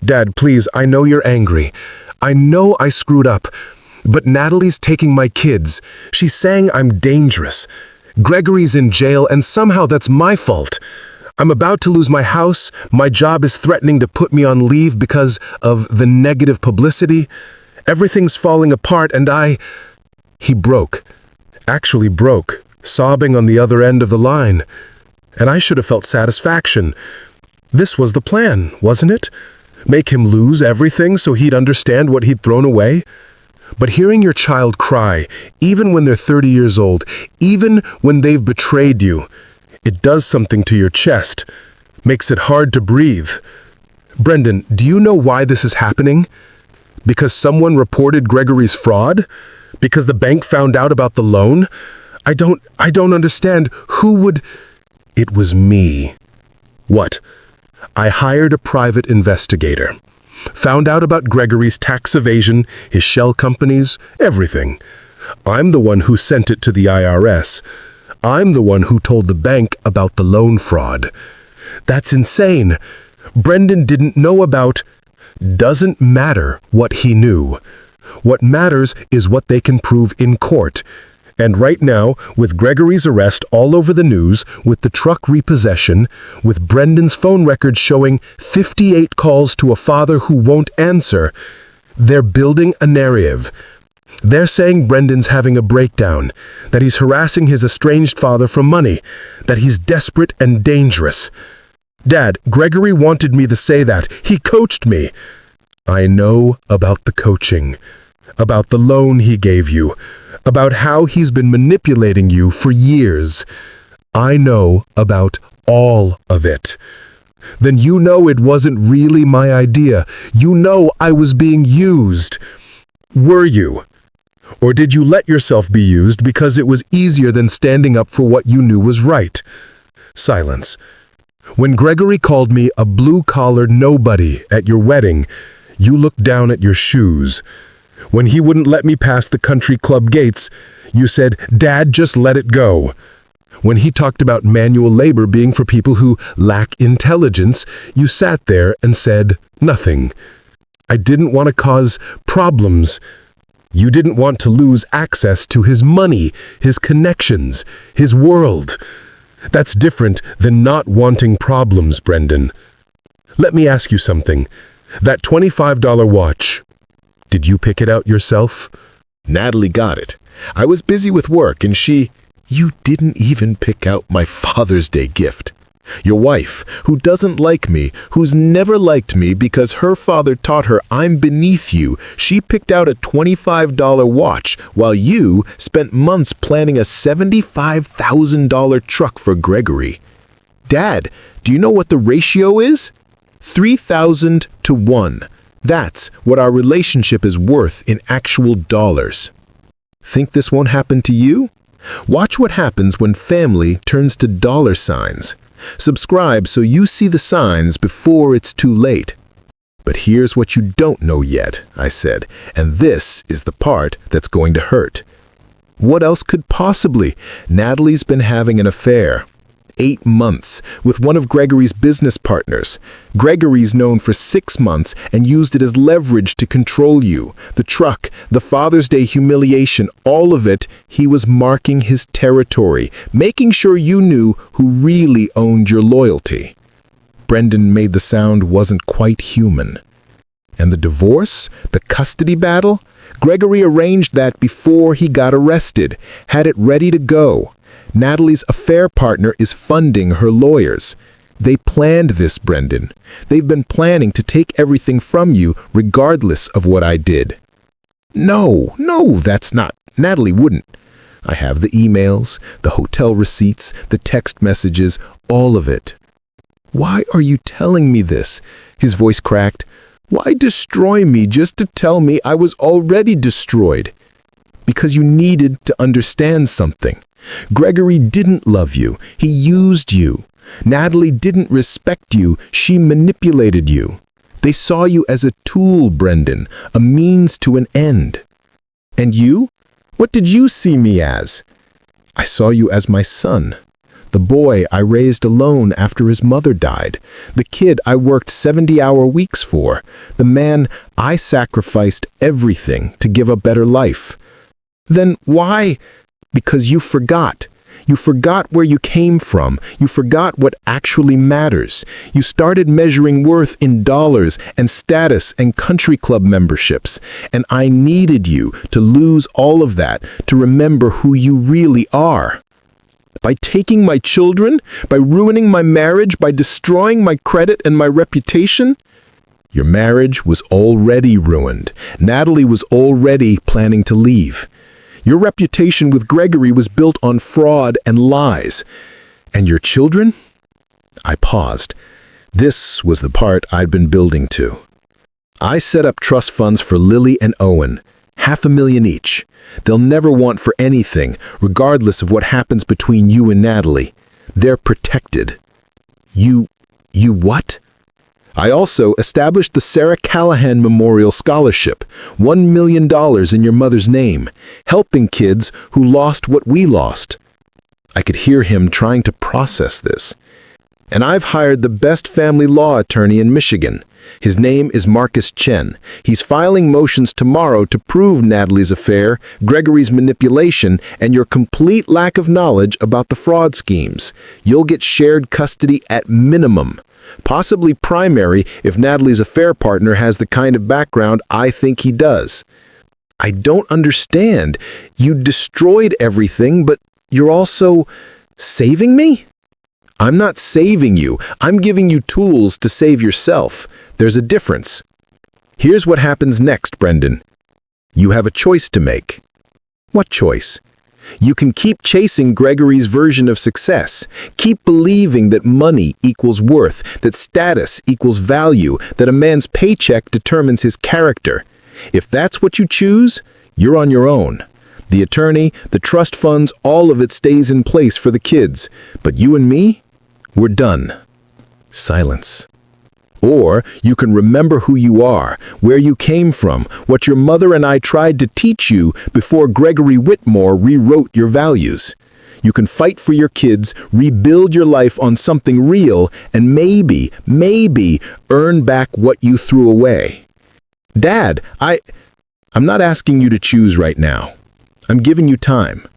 C: Dad, please, I know you're angry. I know I screwed up. But Natalie's taking my kids. She's saying I'm dangerous. Gregory's in jail, and somehow that's my fault. I'm about to lose my house. My job is threatening to put me on leave because of the negative publicity. Everything's falling apart, and He broke. Actually broke, sobbing on the other end of the line. And I should have felt satisfaction. This was the plan, wasn't it? Make him lose everything so he'd understand what he'd thrown away? But hearing your child cry, even when they're 30 years old, even when they've betrayed you, it does something to your chest, makes it hard to breathe. Brendan, do you know why this is happening? Because someone reported Gregory's fraud? Because the bank found out about the loan? I don't understand. Who would... It was me. What? I hired a private investigator. Found out about Gregory's tax evasion, his shell companies, everything. I'm the one who sent it to the IRS. I'm the one who told the bank about the loan fraud. That's insane. Brendan didn't know about... Doesn't matter what he knew. What matters is what they can prove in court. And right now, with Gregory's arrest all over the news, with the truck repossession, with Brendan's phone records showing 58 calls to a father who won't answer, They're building a narrative. They're saying Brendan's having a breakdown, that he's harassing his estranged father for money, that he's desperate and dangerous. Dad, Gregory wanted me to say that. He coached me. I know about the coaching, about the loan he gave you, about how he's been manipulating you for years. I know about all of it. Then you know it wasn't really my idea. You know I was being used. Were you? Or did you let yourself be used because it was easier than standing up for what you knew was right? Silence. When Gregory called me a blue-collar nobody at your wedding, you looked down at your shoes. When he wouldn't let me pass the country club gates, you said, "Dad, just let it go." When he talked about manual labor being for people who lack intelligence, you sat there and said nothing. I didn't want to cause problems. You didn't want to lose access to his money, his connections, his world. That's different than not wanting problems, Brendan. Let me ask you something. That $25 watch, did you pick it out yourself?
A: Natalie got it. I was busy with work and You didn't even pick out my Father's Day gift. Your wife, who doesn't like me, who's never liked me because her father taught her I'm beneath you, she picked out a $25 watch while you spent months planning a $75,000 truck for Gregory. Dad, do you know what the ratio is? 3,000 to 1. That's what our relationship is worth in actual dollars. Think this won't happen to you? Watch what happens when family turns to dollar signs. Subscribe so you see the signs before it's too late. But here's what you don't know yet, I said, and this is the part that's going to hurt. What else could possibly? Natalie's been having an affair. 8 months with one of Gregory's business partners. Gregory's known for 6 months and used it as leverage to control you. The truck, the Father's Day humiliation, all of it, he was marking his territory, making sure you knew who really owned your loyalty. Brendan made the sound wasn't quite human. And the divorce, the custody battle? Gregory arranged that before he got arrested, had it ready to go. Natalie's affair partner is funding her lawyers. They planned this, Brendan. They've been planning to take everything from you regardless of what I did. No, that's not. Natalie wouldn't. I have the emails, the hotel receipts, the text messages, all of it. Why are you telling me this? His voice cracked. Why destroy me just to tell me I was already destroyed? Because you needed to understand something. Gregory didn't love you. He used you. Natalie didn't respect you. She manipulated you. They saw you as a tool, Brendan, a means to an end. And you? What did you see me as? I saw you as my son. The boy I raised alone after his mother died. The kid I worked 70-hour weeks for. The man I sacrificed everything to give a better life. Then why? Because you forgot. You forgot where you came from. You forgot what actually matters. You started measuring worth in dollars and status and country club memberships. And I needed you to lose all of that to remember who you really are. By taking my children, by ruining my marriage, by destroying my credit and my reputation. Your marriage was already ruined. Natalie was already planning to leave. Your reputation with Gregory was built on fraud and lies. And your children? I paused. This was the part I'd been building to. I set up trust funds for Lily and Owen, $500,000 each. They'll never want for anything, regardless of what happens between you and Natalie. They're protected. You what? I also established the Sarah Callahan Memorial Scholarship, $1 million in your mother's name, helping kids who lost what we lost. I could hear him trying to process this. And I've hired the best family law attorney in Michigan. His name is Marcus Chen. He's filing motions tomorrow to prove Natalie's affair, Gregory's manipulation, and your complete lack of knowledge about the fraud schemes. You'll get shared custody at minimum.
B: Possibly primary if Natalie's affair partner has the kind of background I think he does. I don't understand. You destroyed everything, but you're also saving me? I'm not saving you. I'm giving you tools to save yourself. There's a difference. Here's what happens next, Brendan. You have a choice to make. What choice? You can keep chasing Gregory's version of success. Keep believing that money equals worth, that status equals value, that a man's paycheck determines his character. If that's what you choose, you're on your own. The attorney, the trust funds, all of it stays in place for the kids. But you and me, we're done. Silence. Or you can remember who you are, where you came from, what your mother and I tried to teach you before Gregory Whitmore rewrote your values. You can fight for your kids, rebuild your life on something real, and maybe earn back what you threw away. Dad, I'm not asking you to choose right now. I'm giving you time.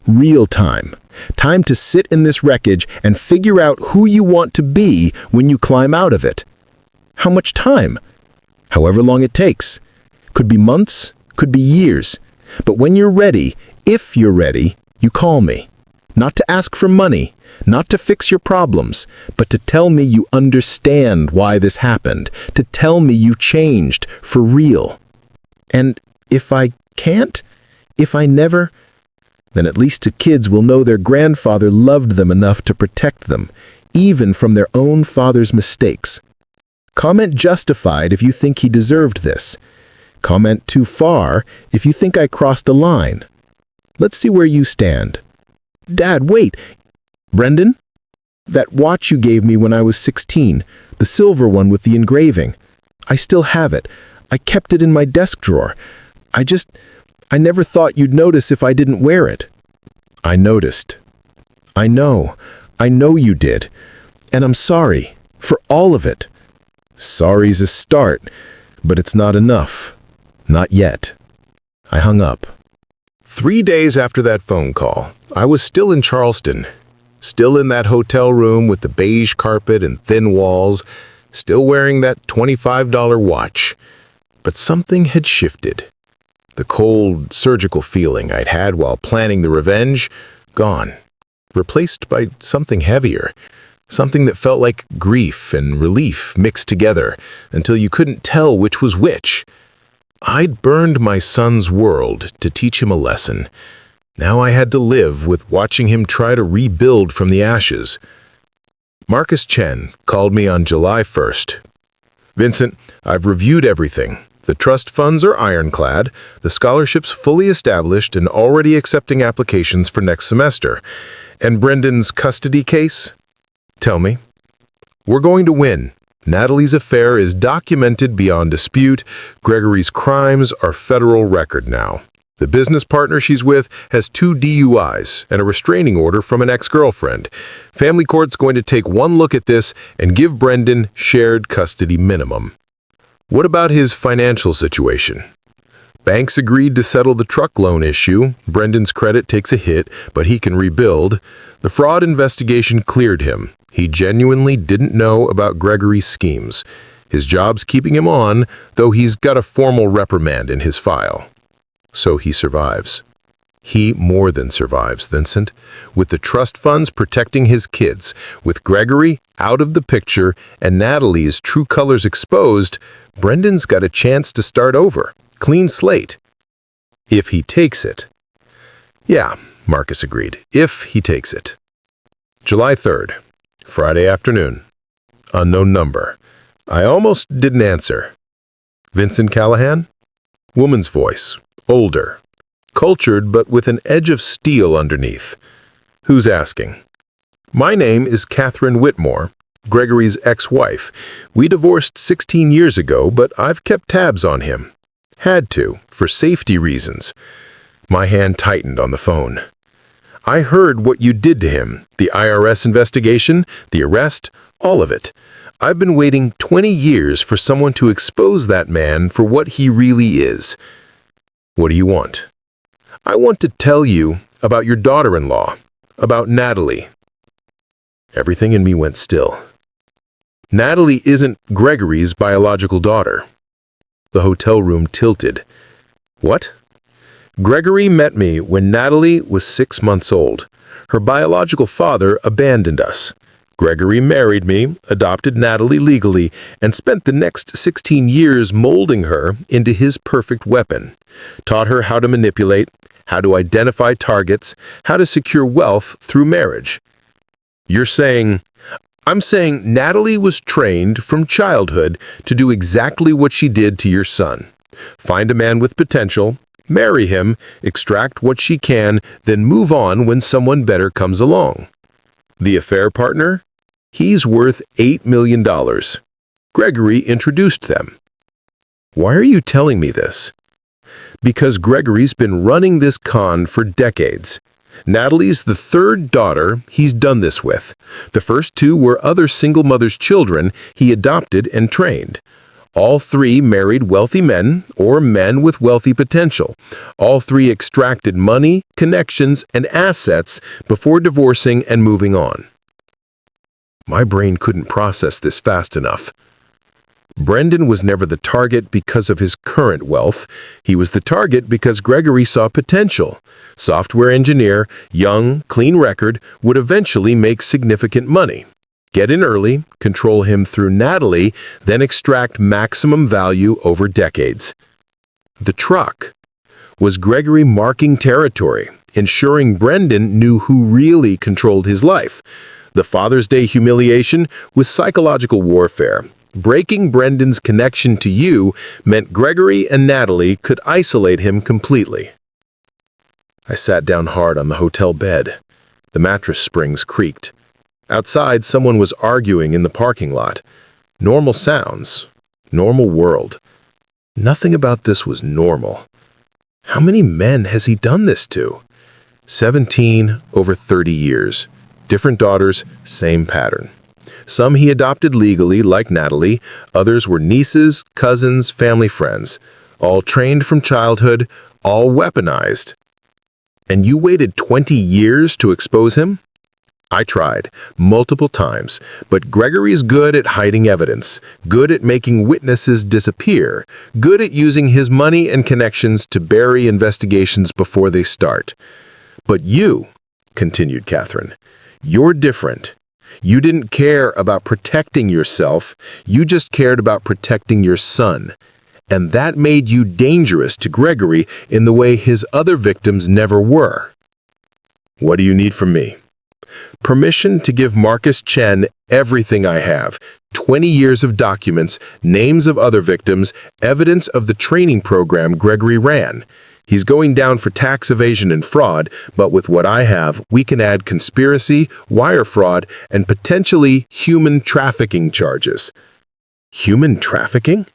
B: Real time. Time to sit in this wreckage and figure out who you want to be when you climb out of it. How much time? However long it takes. Could be months, could be years. But when you're ready, if you're ready, you call me. Not to ask for money, not to fix your problems, but to tell me you understand why this happened, to tell me you changed for real. And if I can't, if I never, then at least the kids will know their grandfather loved them enough to protect them, even from their own father's mistakes. Comment justified if you think he deserved this. Comment too far if you think I crossed a line. Let's see where you stand. Dad, wait. Brendan? That watch you gave me when I was 16, the silver one with the engraving. I still have it. I kept it in my desk drawer. I never thought you'd notice if I didn't wear it. I noticed. I know you did. And I'm sorry for all of it. Sorry's a start, but it's not enough. Not yet. I hung up. 3 days after that phone call, I was still in Charleston, still in that hotel room with the beige carpet and thin walls, still wearing that $25 watch. But something had shifted. The cold, surgical feeling I'd had while planning the revenge, gone, replaced by something heavier. Something that felt like grief and relief mixed together until you couldn't tell which was which. I'd burned my son's world to teach him a lesson. Now I had to live with watching him try to rebuild from the ashes. Marcus Chen called me on July 1st. Vincent, I've reviewed everything. The trust funds are ironclad, the scholarship's fully established and already accepting applications for next semester. And Brendan's custody case? Tell me. We're going to win. Natalie's affair is documented beyond dispute. Gregory's crimes are federal record now. The business partner she's with has 2 DUIs and a restraining order from an ex-girlfriend. Family court's going to take one look at this and give Brendan shared custody minimum. What about his financial situation? Banks agreed to settle the truck loan issue. Brendan's credit takes a hit, but he can rebuild. The fraud investigation cleared him. He genuinely didn't know about Gregory's schemes. His job's keeping him on, though he's got a formal reprimand in his file. So he survives. He more than survives, Vincent. With the trust funds protecting his kids, with Gregory out of the picture and Natalie's true colors exposed, Brendan's got a chance to start over. Clean slate. If he takes it. Yeah, Marcus agreed. If he takes it. July 3rd. Friday afternoon. Unknown number. I almost didn't answer. Vincent Callahan? Woman's voice. Older. Cultured, but with an edge of steel underneath. Who's asking? My name is Catherine Whitmore, Gregory's ex-wife. We divorced 16 years ago, but I've kept tabs on him. Had to, for safety reasons. My hand tightened on the phone. I heard what you did to him, the IRS investigation, the arrest, all of it. I've been waiting 20 years for someone to expose that man for what he really is. What do you want? I want to tell you about your daughter-in-law, about Natalie. Everything in me went still.
C: Natalie isn't Gregory's biological daughter. The hotel room tilted. What? Gregory met me when Natalie was 6 months old. Her biological father abandoned us. Gregory married me, adopted Natalie legally, and spent the next 16 years molding her into his perfect weapon. Taught her how to manipulate, how to identify targets, how to secure wealth through marriage. I'm saying Natalie was trained from childhood to do exactly what she did to your son. Find a man with potential, marry him, extract what she can, then move on when someone better comes along. The affair partner? He's worth $8 million. Gregory introduced them. Why are you telling me this? Because Gregory's been running this con for decades. Natalie's the third daughter he's done this with. The first two were other single mothers' children he adopted and trained. All three married wealthy men or men with wealthy potential. All three extracted money, connections, and assets before divorcing and moving on. My brain couldn't process this fast enough. Brendan was never the target because of his current wealth. He was the target because Gregory saw potential. Software engineer, young, clean record, would eventually make significant money. Get in early, control him through Natalie, then extract maximum value over decades. The truck was Gregory marking territory, ensuring Brendan knew who really controlled his life. The Father's Day humiliation was psychological warfare. Breaking Brendan's connection to you meant Gregory and Natalie could isolate him completely. I sat down hard on the hotel bed. The mattress springs creaked. Outside, someone was arguing in the parking lot. Normal sounds. Normal world. Nothing about this was normal. How many men has he done this to? 17 over 30 years. Different daughters, same pattern. Some he adopted legally, like Natalie. Others were nieces, cousins, family friends. All trained from childhood, all weaponized. And you waited 20 years to expose him? I tried, multiple times, but Gregory's good at hiding evidence, good at making witnesses disappear, good at using his money and connections to bury investigations before they start. But you, continued Catherine, you're different. You didn't care about protecting yourself, you just cared about protecting your son. And that made you dangerous to Gregory in the way his other victims never were. What do you need from me? Permission to give Marcus Chen everything I have, 20 years of documents, names of other victims, evidence of the training program Gregory ran. He's going down for tax evasion and fraud, but with what I have, we can add conspiracy, wire fraud, and potentially human trafficking charges. Human trafficking?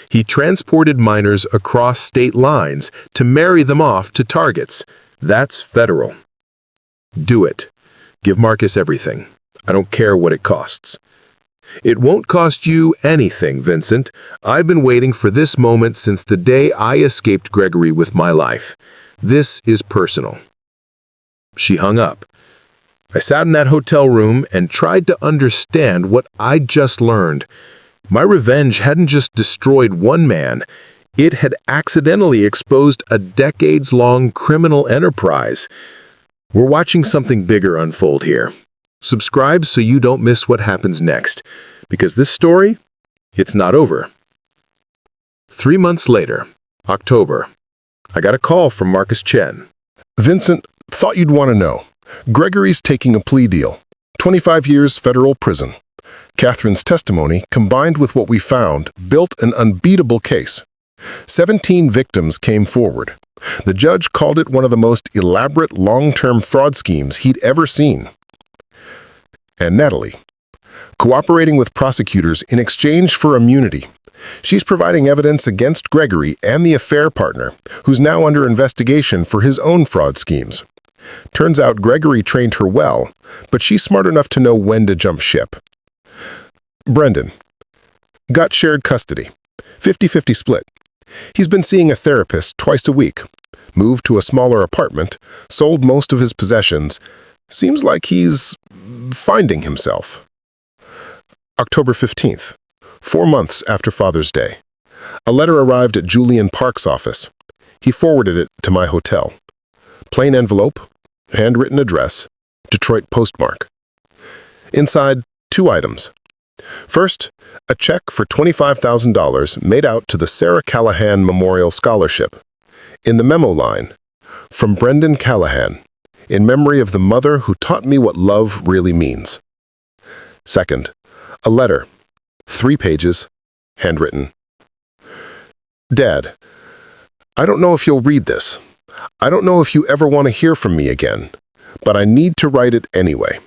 C: He transported minors across state lines to marry them off to targets. That's federal. Do it. Give Marcus everything. I don't care what it costs. It won't cost you anything, Vincent. I've been waiting for this moment since the day I escaped Gregory with my life. This is personal. She hung up. I sat in that hotel room and tried to understand what I'd just learned. My revenge hadn't just destroyed one man. It had accidentally exposed a decades-long criminal enterprise. We're watching something bigger unfold here. Subscribe so you don't miss what happens next, because this story, it's not over. 3 months later, October, I got a call from Marcus Chen.
B: Vincent, thought you'd want to know. Gregory's taking a plea deal. 25 years federal prison. Catherine's testimony, combined with what we found, built an unbeatable case. 17 victims came forward. The judge called it one of the most elaborate long-term fraud schemes he'd ever seen. And Natalie, cooperating with prosecutors in exchange for immunity. She's providing evidence against Gregory and the affair partner, who's now under investigation for his own fraud schemes. Turns out Gregory trained her well, but she's smart enough to know when to jump ship. Brendan. Got shared custody. 50-50 split. He's been seeing a therapist twice a week. Moved to a smaller apartment. Sold most of his possessions. Seems like he's finding himself.
C: October 15th, 4 months after Father's Day. A letter arrived at Julian Park's office. He forwarded it to my hotel. Plain envelope, handwritten address, Detroit postmark. Inside, 2 items. First, a check for $25,000 made out to the Sarah Callahan Memorial Scholarship. In the memo line, from Brendan Callahan, in memory of the mother who taught me what love really means. Second, a letter, 3 pages, handwritten. Dad, I don't know if you'll read this. I don't know if you ever want to hear from me again, but I need to write it anyway.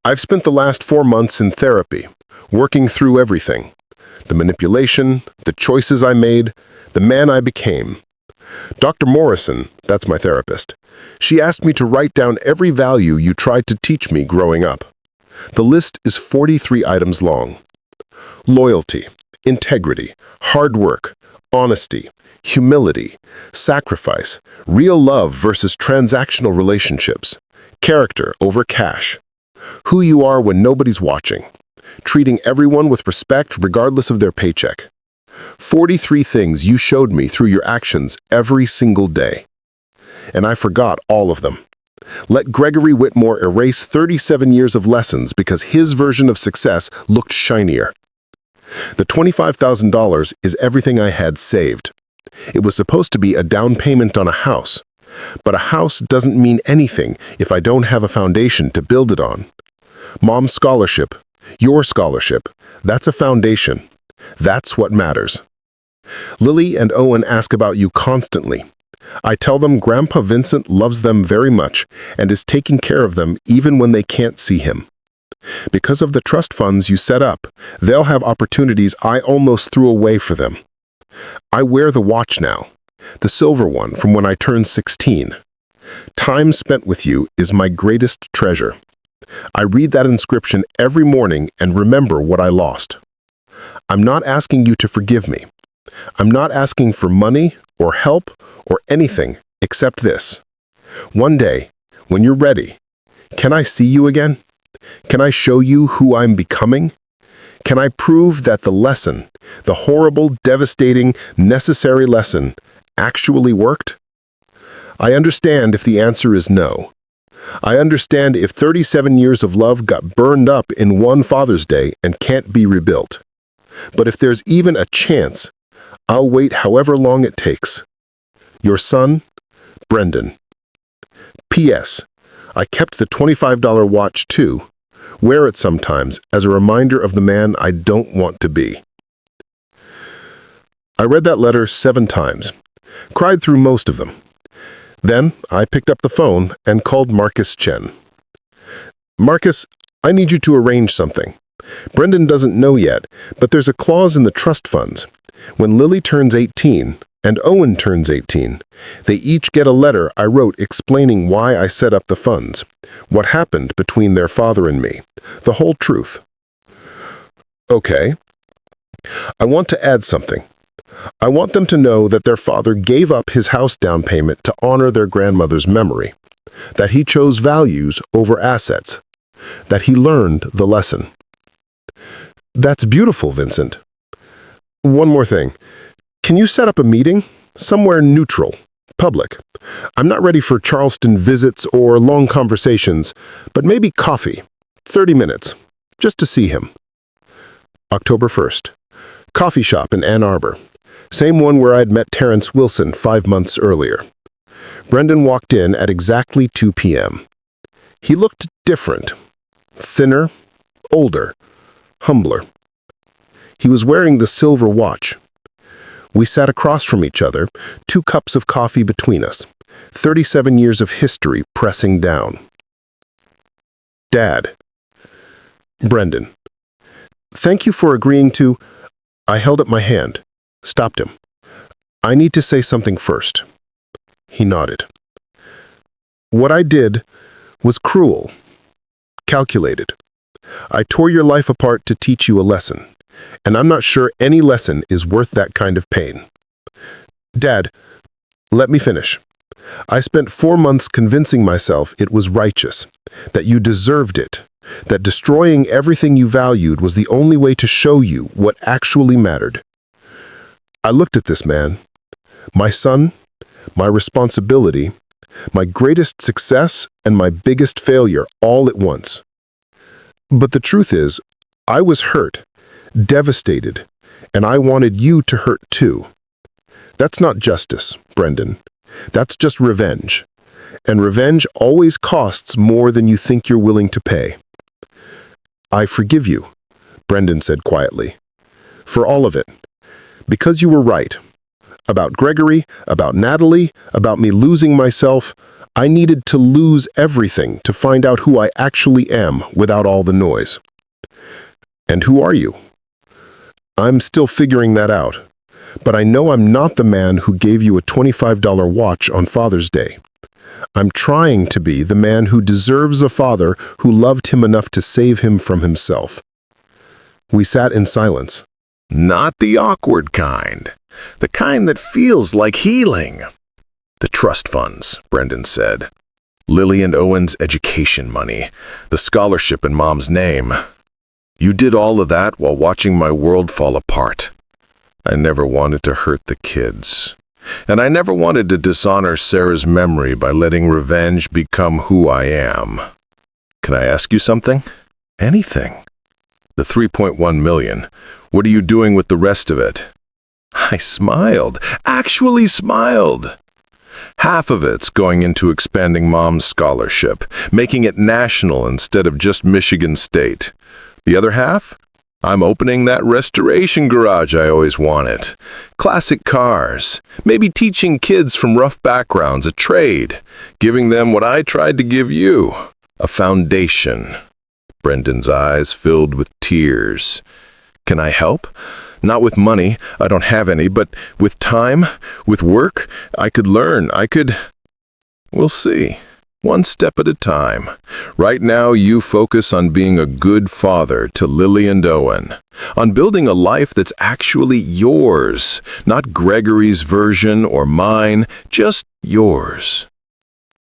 C: I've spent the last 4 months in therapy, working through everything. The manipulation, the choices I made, the man I became. Dr. Morrison, that's my therapist, she asked me to write down every value you tried to teach me growing up. The list is 43 items long. Loyalty, integrity, hard work, honesty, humility, sacrifice, real love versus transactional relationships, character over cash, who you are when nobody's watching, treating everyone with respect regardless of their paycheck. 43 things you showed me through your actions every single day. And I forgot all of them. Let Gregory Whitmore erase 37 years of lessons because his version of success looked shinier. The $25,000 is everything I had saved. It was supposed to be a down payment on a house. But a house doesn't mean anything if I don't have a foundation to build it on. Mom's scholarship, your scholarship, that's a foundation. That's what matters. Lily and Owen ask about you constantly. I tell them Grandpa Vincent loves them very much and is taking care of them even when they can't see him. Because of the trust funds you set up, they'll have opportunities I almost threw away for them. I wear the watch now, the silver one from when I turned 16. Time spent with you is my greatest treasure. I read that inscription every morning and remember what I lost. I'm not asking you to forgive me. I'm not asking for money or help or anything except this. One day, when you're ready, can I see you again? Can I show you who I'm becoming? Can I prove that the lesson, the horrible, devastating, necessary lesson, actually worked? I understand if the answer is no. I understand if 37 years of love got burned up in one Father's Day and can't be rebuilt. But if there's even a chance, I'll wait however long it takes. Your son, Brendan. P.S. I kept the $25 watch too. Wear it sometimes as a reminder of the man I don't want to be. I read that letter 7 times, cried through most of them. Then I picked up the phone and called Marcus Chen. Marcus, I need you to arrange something. Brendan doesn't know yet, but there's a clause in the trust funds. When Lily turns 18 and Owen turns 18, they each get a letter I wrote explaining why I set up the funds, what happened between their father and me, the whole truth. Okay. I want to add something. I want them to know that their father gave up his house down payment to honor their grandmother's memory, that he chose values over assets, that he learned the lesson. That's beautiful, Vincent. One more thing. Can you set up a meeting? Somewhere neutral, public. I'm not ready for Charleston visits or long conversations, but maybe coffee, 30 minutes, just to see him. October 1st. Coffee shop in Ann Arbor. Same one where I'd met Terrence Wilson 5 months earlier. Brendan walked in at exactly 2 p.m. He looked different. Thinner, older, humbler. He was wearing the silver watch. We sat across from each other, 2 cups of coffee between us, 37 years of history pressing down. Dad. Brendan. Thank you for agreeing to... I held up my hand, stopped him. I need to say something first. He nodded. What I did was cruel, calculated. I tore your life apart to teach you a lesson, and I'm not sure any lesson is worth that kind of pain. Dad, let me finish. I spent 4 months convincing myself it was righteous, that you deserved it,
B: that destroying everything you valued was the only way to show you what actually mattered. I looked at this man, my son, my responsibility, my greatest success, and my biggest failure all at once. But the truth is, I was hurt, devastated, and I wanted you to hurt too. That's not justice, Brendan. That's just revenge. And revenge always costs more than you think you're willing to pay. I forgive you, Brendan said quietly, for all of it. Because you were right. About Gregory, about Natalie, about me losing myself. I needed to lose everything to find out who I actually am without all the noise. And who are you? I'm still figuring that out. But I know I'm not the man who gave you a $25 watch on Father's Day. I'm trying to be the man who deserves a father who loved him enough to save him from himself. We sat in silence.
A: Not the awkward kind. The kind that feels like healing. The trust funds, Brendan said. Lily and Owen's education money. The scholarship in Mom's name. You did all of that while watching my world fall apart. I never wanted to hurt the kids. And I never wanted to dishonor Sarah's memory by letting revenge become who I am. Can I ask you something? Anything. The 3.1 million. What are you doing with the rest of it? I smiled. Actually smiled. Half of it's going into expanding Mom's scholarship, making it national instead of just Michigan State. The other half? I'm opening that restoration garage I always wanted. Classic cars. Maybe teaching kids from rough backgrounds a trade. Giving them what I tried to give you. A foundation. Brendan's eyes filled with tears. Can I help? Not with money, I don't have any, but with time, with work, I could learn, We'll see. One step at a time. Right now, you focus on being a good father to Lily and Owen. On building a life that's actually yours. Not Gregory's version or mine, just yours.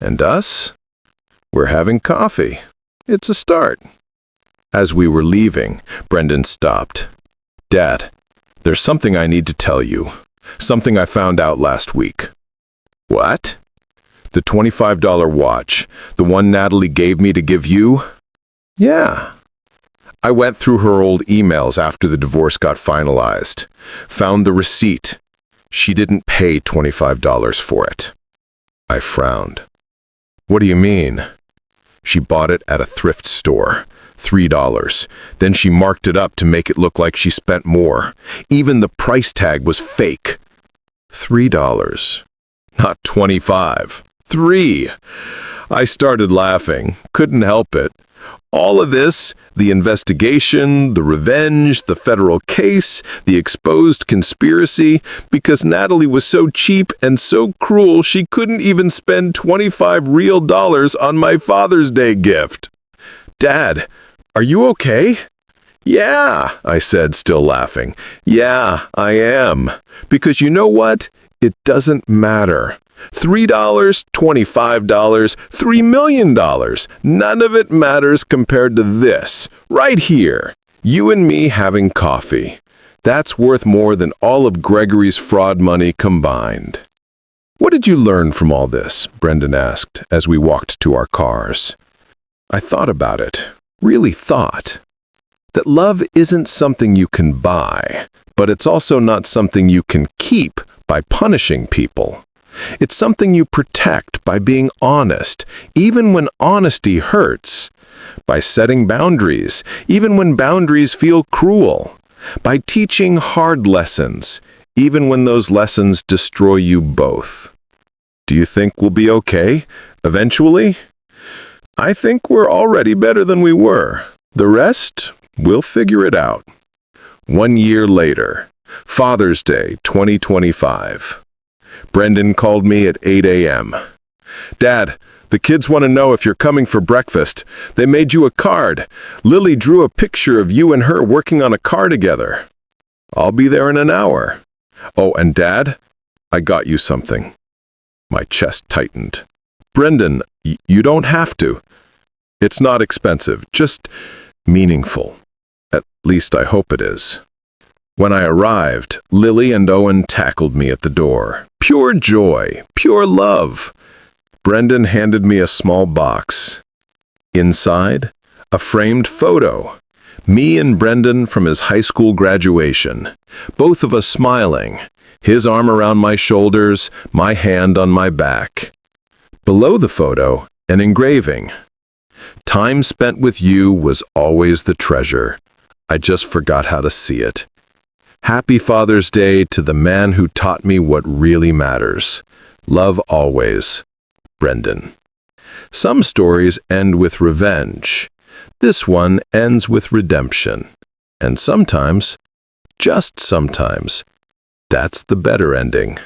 A: And us? We're having coffee. It's a start. As we were leaving, Brendan stopped. Dad, there's something I need to tell you. Something I found out last week. What? The $25 watch, the one Natalie gave me to give you? Yeah. I went through her old emails after the divorce got finalized. Found the receipt. She didn't pay $25 for it. I frowned. What do you mean? She bought it at a thrift store. $3. Then she marked it up to make it look like she spent more. Even the price tag was fake. $3. Not 25. 3. I started laughing. Couldn't help it. All of this, the investigation, the revenge, the federal case, the exposed conspiracy, because Natalie was so cheap and so cruel she couldn't even spend 25 real dollars on my Father's Day gift. Dad, are you okay? Yeah, I said, still laughing. Yeah, I am. Because you know what? It doesn't matter. $3, $25, $3 million. None of it matters compared to this, right here. You and me having coffee. That's worth more than all of Gregory's fraud money combined. What did you learn from all this? Brendan asked as we walked to our cars. I thought about it, really thought. That love isn't something you can buy, but it's also not something you can keep by punishing people. It's something you protect by being honest, even when honesty hurts. By setting boundaries, even when boundaries feel cruel. By teaching hard lessons, even when those lessons destroy you both. Do you think we'll be okay, eventually? I think we're already better than we were. The rest, we'll figure it out. 1 year later, Father's Day 2025. Brendan called me at 8 a.m. Dad, the kids want to know if you're coming for breakfast. They made you a card. Lily drew a picture of you and her working on a car together. I'll be there in an hour. Oh, and Dad, I got you something. My chest tightened. Brendan, you don't have to. It's not expensive, just meaningful. At least I hope it is. When I arrived, Lily and Owen tackled me at the door. Pure joy, pure love. Brendan handed me a small box. Inside, a framed photo. Me and Brendan from his high school graduation. Both of us smiling. His arm around my shoulders, my hand on my back. Below the photo, an engraving. Time spent with you was always the treasure. I just forgot how to see it. Happy Father's Day to the man who taught me what really matters. Love always, Brendan. Some stories end with revenge. This one ends with redemption. And sometimes, just sometimes, that's the better ending.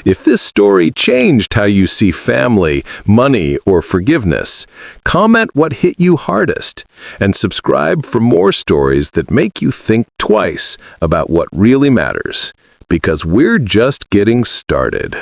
A: If this story changed how you see family, money, or forgiveness, comment what hit you hardest and subscribe for more stories that make you think twice about what really matters, because we're just getting started.